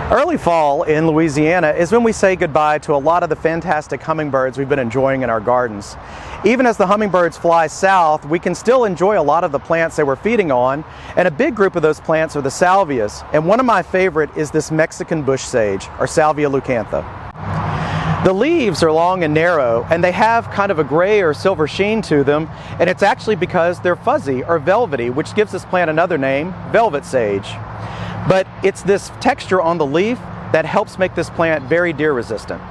Early fall in Louisiana is when we say goodbye to a lot of the fantastic hummingbirds we've been enjoying in our gardens. Even as the hummingbirds fly south, we can still enjoy a lot of the plants they were feeding on, and a big group of those plants are the salvias, and one of my favorite is this Mexican bush sage, or Salvia leucantha. The leaves are long and narrow, and they have kind of a gray or silver sheen to them, and it's actually because they're fuzzy or velvety, which gives this plant another name, velvet sage. But it's this texture on the leaf that helps make this plant very deer resistant.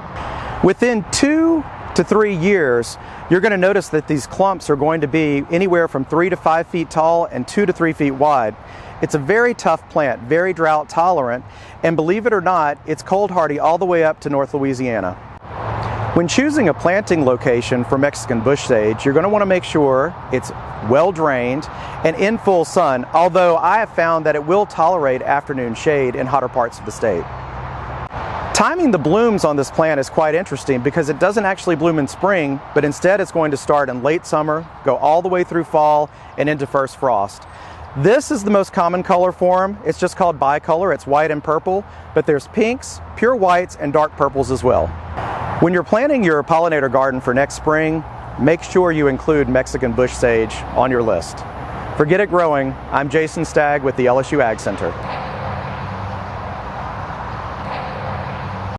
Within 2 to 3 years, you're going to notice that these clumps are going to be anywhere from 3 to 5 feet tall and 2 to 3 feet wide. It's a very tough plant, very drought tolerant, and believe it or not, it's cold hardy all the way up to North Louisiana. When choosing a planting location for Mexican bush sage, you're going to want to make sure it's well drained and in full sun, although I have found that it will tolerate afternoon shade in hotter parts of the state. Timing the blooms on this plant is quite interesting because it doesn't actually bloom in spring, but instead it's going to start in late summer, go all the way through fall and into first frost. This is the most common color form. It's just called bicolor. It's white and purple, but there's pinks, pure whites, and dark purples as well. When you're planting your pollinator garden for next spring, make sure you include Mexican bush sage on your list. For Get It Growing, I'm Jason Stagg with the LSU AgCenter.